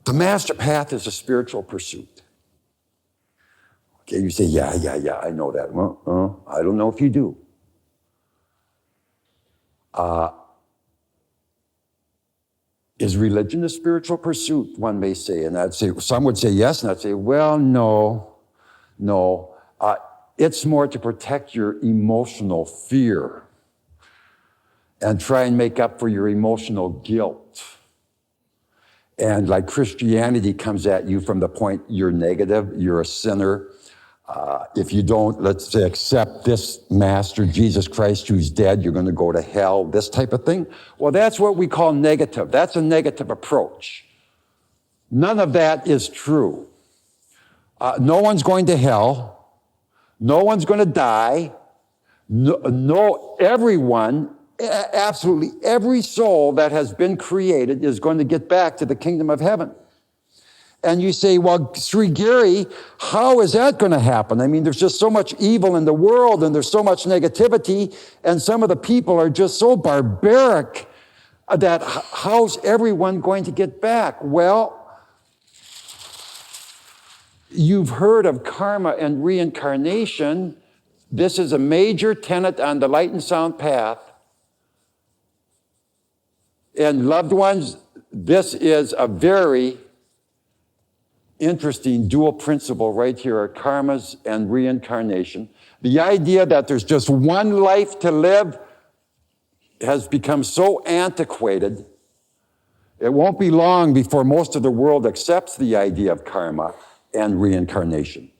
The master path is a spiritual pursuit. Okay, you say, yeah, I know that. Well, I don't know if you do. Is religion a spiritual pursuit, one may say? And I'd say, some would say yes, and I'd say, well, no. It's more to protect your emotional fear and try and make up for your emotional guilt. And like Christianity comes at you from the point you're negative, you're a sinner. If you don't, let's say, accept this master, Jesus Christ, who's dead, you're going to go to hell, this type of thing. Well, that's what we call negative. That's a negative approach. None of that is true. No one's going to hell. No one's going to die. Everyone, absolutely every soul that has been created is going to get back to the kingdom of heaven. And you say, well, Sri Gary, how is that going to happen? I mean, there's just so much evil in the world and there's so much negativity and some of the people are just so barbaric that how's everyone going to get back? Well, you've heard of karma and reincarnation. This is a major tenet on the light and sound path. And loved ones, this is a very interesting dual principle right here, karmas and reincarnation. The idea that there's just one life to live has become so antiquated, it won't be long before most of the world accepts the idea of karma and reincarnation.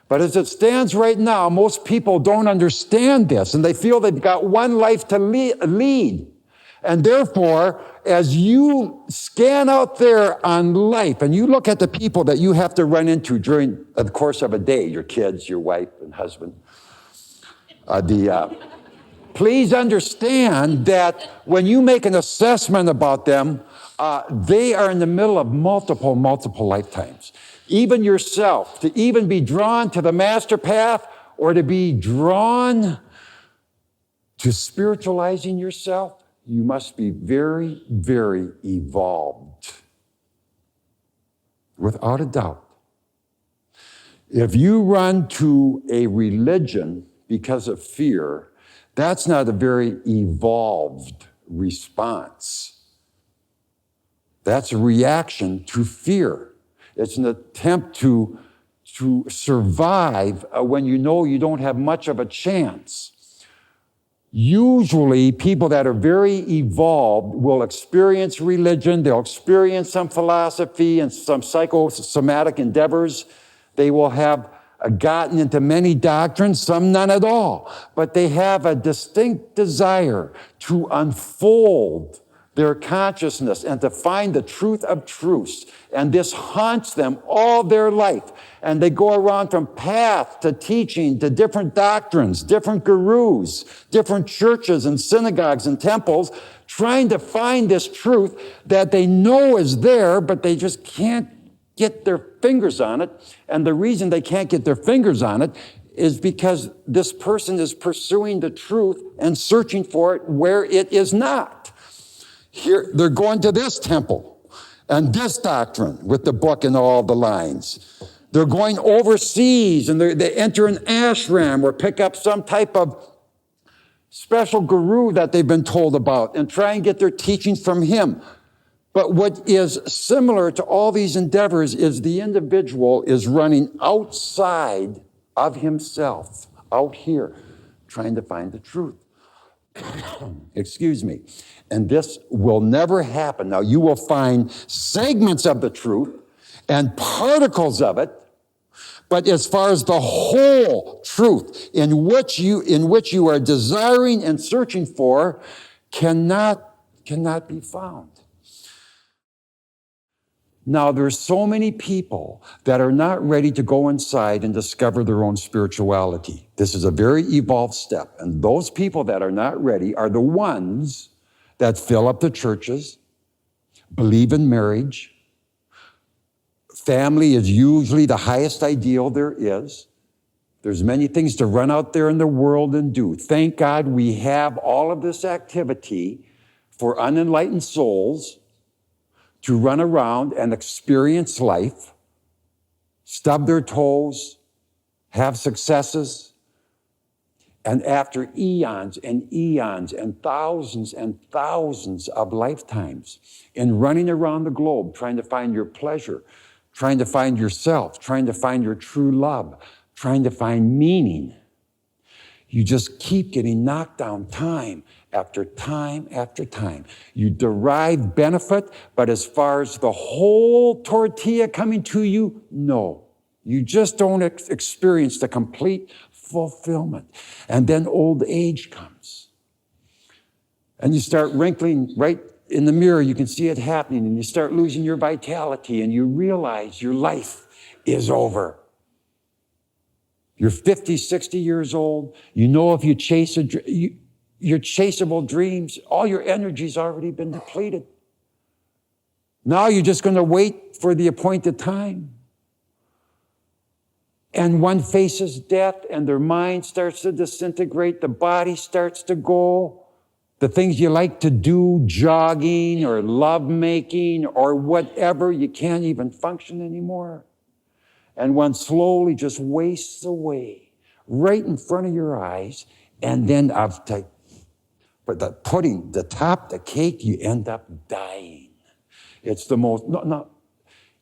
But as it stands right now, most people don't understand this, and they feel they've got one life to lead. And therefore, as you scan out there on life and you look at the people that you have to run into during the course of a day, your kids, your wife and husband, please understand that when you make an assessment about them, they are in the middle of multiple lifetimes. Even yourself, to even be drawn to the master path or to be drawn to spiritualizing yourself, you must be very, very evolved. Without a doubt. If you run to a religion because of fear, that's not a very evolved response. That's a reaction to fear. It's an attempt to survive when you know you don't have much of a chance. Usually, people that are very evolved will experience religion, they'll experience some philosophy and some psychosomatic endeavors. They will have gotten into many doctrines, some none at all. But they have a distinct desire to unfold their consciousness and to find the truth of truths. And this haunts them all their life. And they go around from path to teaching to different doctrines, different gurus, different churches and synagogues and temples, trying to find this truth that they know is there, but they just can't get their fingers on it. And the reason they can't get their fingers on it is because this person is pursuing the truth and searching for it where it is not. Here, they're going to this temple and this doctrine with the book and all the lines. They're going overseas and they enter an ashram or pick up some type of special guru that they've been told about and try and get their teachings from him. But what is similar to all these endeavors is the individual is running outside of himself, out here, trying to find the truth. Excuse me. And this will never happen. Now, you will find segments of the truth and particles of it, but as far as the whole truth in which you are desiring and searching for cannot be found. Now, there's so many people that are not ready to go inside and discover their own spirituality. This is a very evolved step. And those people that are not ready are the ones that fill up the churches, believe in marriage. Family is usually the highest ideal there is. There's many things to run out there in the world and do. Thank God we have all of this activity for unenlightened souls to run around and experience life, stub their toes, have successes, and after eons and eons and thousands of lifetimes in running around the globe, trying to find your pleasure, trying to find yourself, trying to find your true love, trying to find meaning, you just keep getting knocked down time after time after time. You derive benefit, but as far as the whole tortilla coming to you, no. You just don't experience the complete fulfillment. And then old age comes. And you start wrinkling right in the mirror. You can see it happening, and you start losing your vitality, and you realize your life is over. You're 50, 60 years old. You know if you chase your chaseable dreams, all your energy's already been depleted. Now you're just going to wait for the appointed time. And one faces death, and their mind starts to disintegrate. The body starts to go. The things you like to do, jogging or lovemaking or whatever, you can't even function anymore. And one slowly just wastes away right in front of your eyes. And then but the pudding, the top, the cake, you end up dying. It's the most,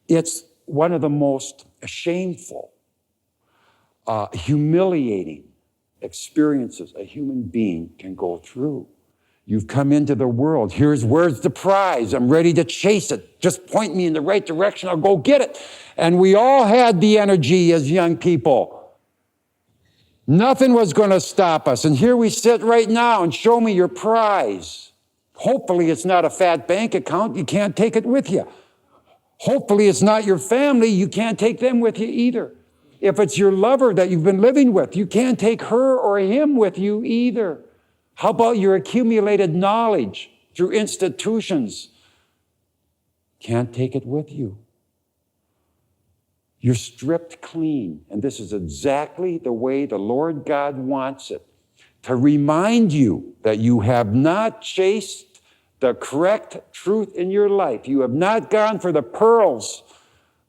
it's one of the most shameful, humiliating experiences a human being can go through. You've come into the world. Where's the prize? I'm ready to chase it. Just point me in the right direction. I'll go get it. And we all had the energy as young people. Nothing was going to stop us. And here we sit right now, and show me your prize. Hopefully it's not a fat bank account. You can't take it with you. Hopefully it's not your family. You can't take them with you either. If it's your lover that you've been living with, you can't take her or him with you either. How about your accumulated knowledge through institutions? Can't take it with you. You're stripped clean. And this is exactly the way the Lord God wants it. To remind you that you have not chased the correct truth in your life. You have not gone for the pearls,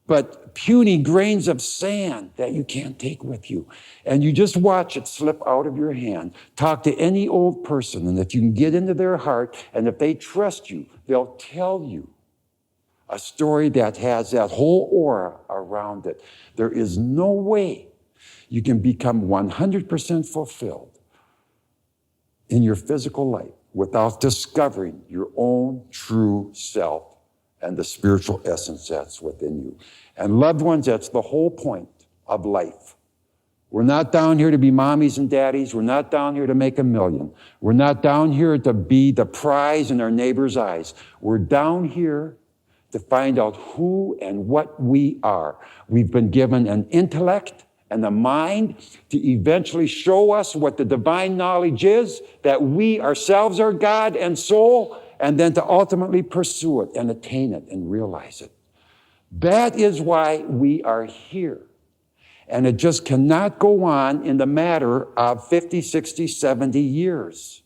but puny grains of sand that you can't take with you. And you just watch it slip out of your hand. Talk to any old person, and if you can get into their heart, and if they trust you, they'll tell you a story that has that whole aura around it. There is no way you can become 100% fulfilled in your physical life without discovering your own true self and the spiritual essence that's within you. And loved ones, that's the whole point of life. We're not down here to be mommies and daddies. We're not down here to make a million. We're not down here to be the prize in our neighbor's eyes. We're down here to find out who and what we are. We've been given an intellect and a mind to eventually show us what the divine knowledge is, that we ourselves are God and soul, and then to ultimately pursue it and attain it and realize it. That is why we are here. And it just cannot go on in the matter of 50, 60, 70 years.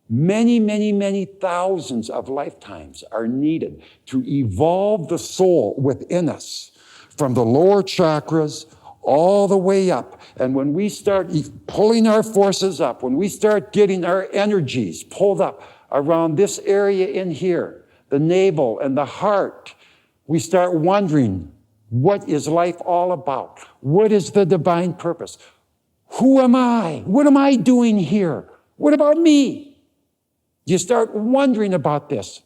Many thousands of lifetimes are needed to evolve the soul within us from the lower chakras all the way up. And when we start pulling our forces up, when we start getting our energies pulled up around this area in here, the navel and the heart, we start wondering, what is life all about? What is the divine purpose? Who am I? What am I doing here? What about me? You start wondering about this.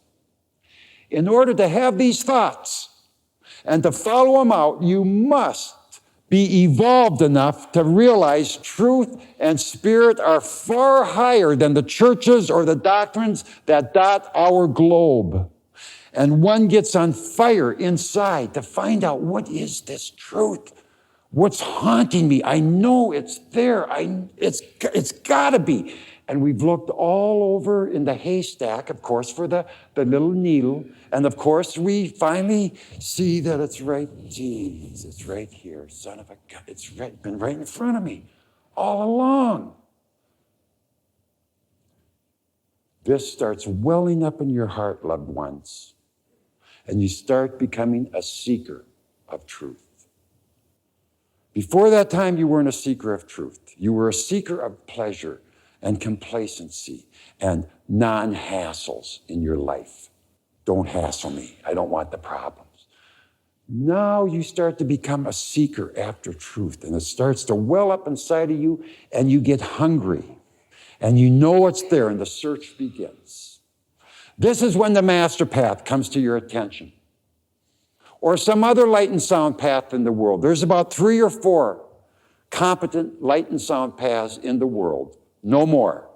In order to have these thoughts and to follow them out, you must be evolved enough to realize truth and spirit are far higher than the churches or the doctrines that dot our globe. And one gets on fire inside to find out, what is this truth? What's haunting me? I know it's there. It's got to be. And we've looked all over in the haystack, of course, for the little needle. And of course, we finally see that it's right. Geez, it's right here. Son of a gun. It's been right in front of me all along. This starts welling up in your heart, loved ones. and you start becoming a seeker of truth. Before that time, you weren't a seeker of truth. You were a seeker of pleasure and complacency and non-hassles in your life. Don't hassle me. I don't want the problems. Now you start to become a seeker after truth, and it starts to well up inside of you, and you get hungry, and you know it's there, and the search begins. This is when the master path comes to your attention, or some other light and sound path in the world. There's about 3 or 4 competent light and sound paths in the world, no more.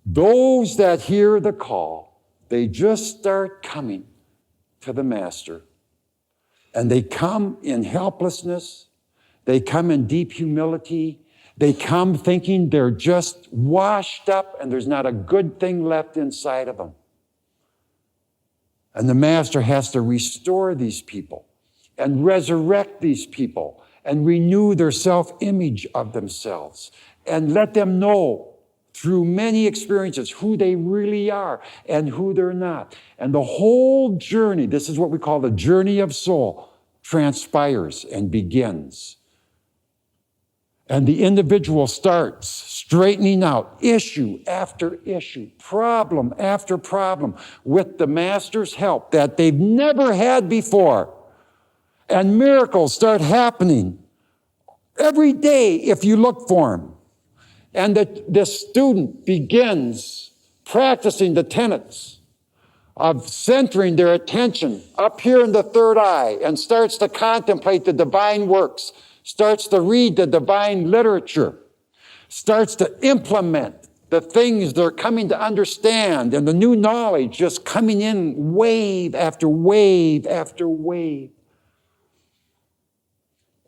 Those that hear the call, they just start coming to the master, and they come in helplessness, they come in deep humility, they come thinking they're just washed up and there's not a good thing left inside of them. And the master has to restore these people and resurrect these people and renew their self-image of themselves and let them know through many experiences who they really are and who they're not. And the whole journey, this is what we call the journey of soul, transpires and begins. And the individual starts straightening out issue after issue, problem after problem, with the master's help that they've never had before. And miracles start happening every day if you look for them. And the student begins practicing the tenets of centering their attention up here in the third eye and starts to contemplate the divine works, starts to read the divine literature, starts to implement the things they're coming to understand, and the new knowledge just coming in wave after wave after wave.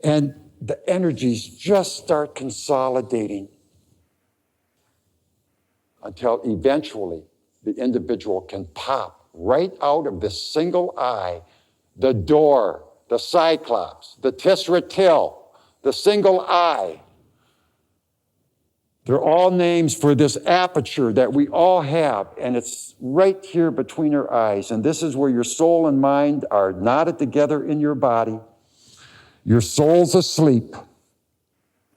And the energies just start consolidating until eventually the individual can pop right out of this single eye, the door, the cyclops, the Tisra Til, the single eye. They're all names for this aperture that we all have, and it's right here between our eyes. And this is where your soul and mind are knotted together in your body. Your soul's asleep,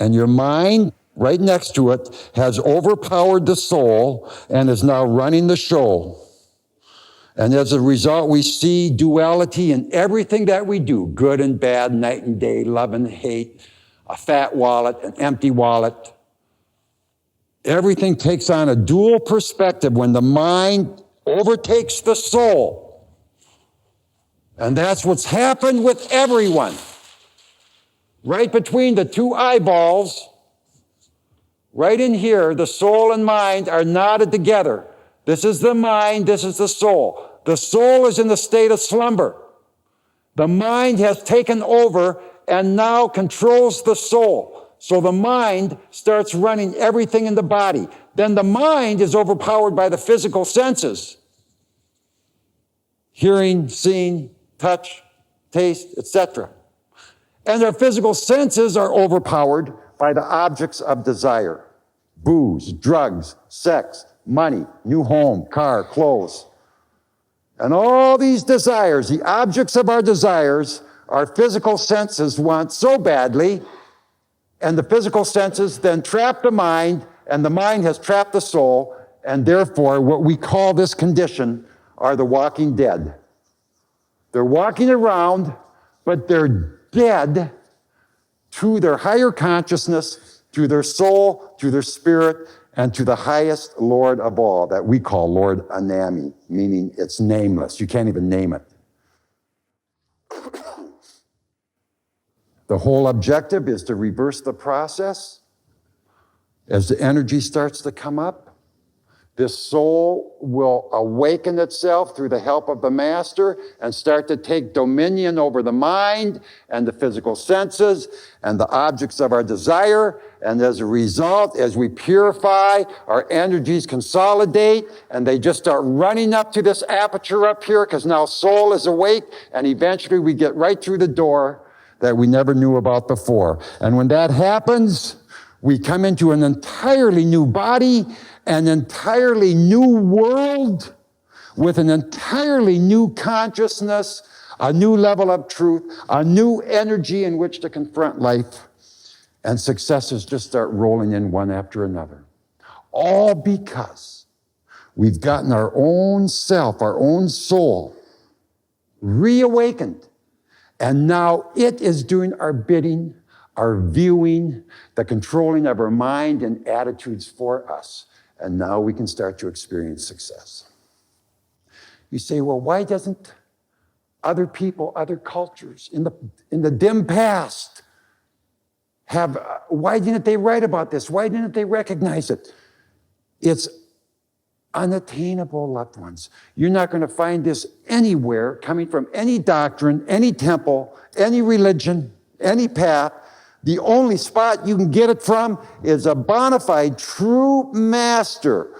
and your mind, right next to it, has overpowered the soul and is now running the show. And as a result, we see duality in everything that we do, good and bad, night and day, love and hate, a fat wallet, an empty wallet. Everything takes on a dual perspective when the mind overtakes the soul. And that's what's happened with everyone. Right between the 2 eyeballs, right in here, the soul and mind are knotted together. This is the mind, this is the soul. The soul is in the state of slumber. The mind has taken over and now controls the soul. So the mind starts running everything in the body. Then the mind is overpowered by the physical senses. Hearing, seeing, touch, taste, etc. And their physical senses are overpowered by the objects of desire. Booze, drugs, sex, money, new home, car, clothes. And all these desires, the objects of our desires, our physical senses want so badly, and the physical senses then trap the mind, and the mind has trapped the soul, and therefore what we call this condition are the walking dead. They're walking around, but they're dead to their higher consciousness, to their soul, to their spirit, and to the highest Lord of all that we call Lord Anami, meaning it's nameless. You can't even name it. The whole objective is to reverse the process. As the energy starts to come up, this soul will awaken itself through the help of the master and start to take dominion over the mind and the physical senses and the objects of our desire. And as a result, as we purify, our energies consolidate and they just start running up to this aperture up here because now soul is awake, and eventually we get right through the door that we never knew about before. And when that happens, we come into an entirely new body, an entirely new world with an entirely new consciousness, a new level of truth, a new energy in which to confront life, and successes just start rolling in one after another. All because we've gotten our own self, our own soul, reawakened. And now it is doing our bidding, our viewing, the controlling of our mind and attitudes for us. And now we can start to experience success. You say, well, why doesn't other people, other cultures in the dim past why didn't they write about this? Why didn't they recognize it? It's unattainable, loved ones. You're not going to find this anywhere coming from any doctrine, any temple, any religion, any path. The only spot you can get it from is a bona fide true master.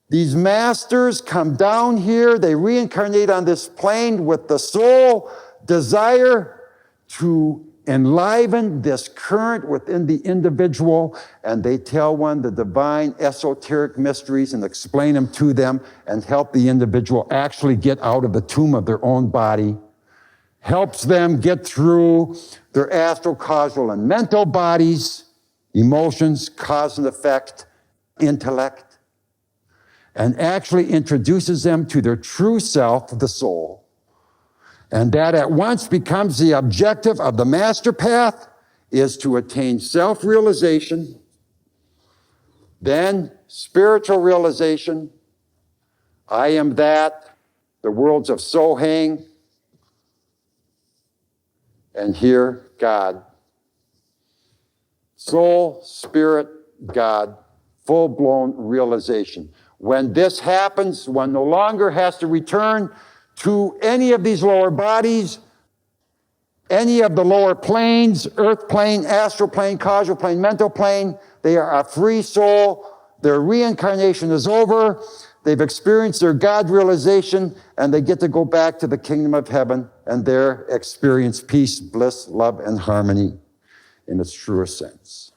These masters come down here, they reincarnate on this plane with the sole desire to enliven this current within the individual, and they tell one the divine esoteric mysteries and explain them to them and help the individual actually get out of the tomb of their own body, helps them get through their astral, causal, and mental bodies, emotions, cause and effect, intellect, and actually introduces them to their true self, the soul. And that at once becomes the objective of the master path is to attain self-realization, then spiritual realization, I am that, the worlds of Sohang, and here, God. Soul, spirit, God, full-blown realization. When this happens, one no longer has to return to any of these lower bodies, any of the lower planes, earth plane, astral plane, causal plane, mental plane. They are a free soul. Their reincarnation is over. They've experienced their God realization, and they get to go back to the kingdom of heaven and there experience peace, bliss, love, and harmony in its truest sense.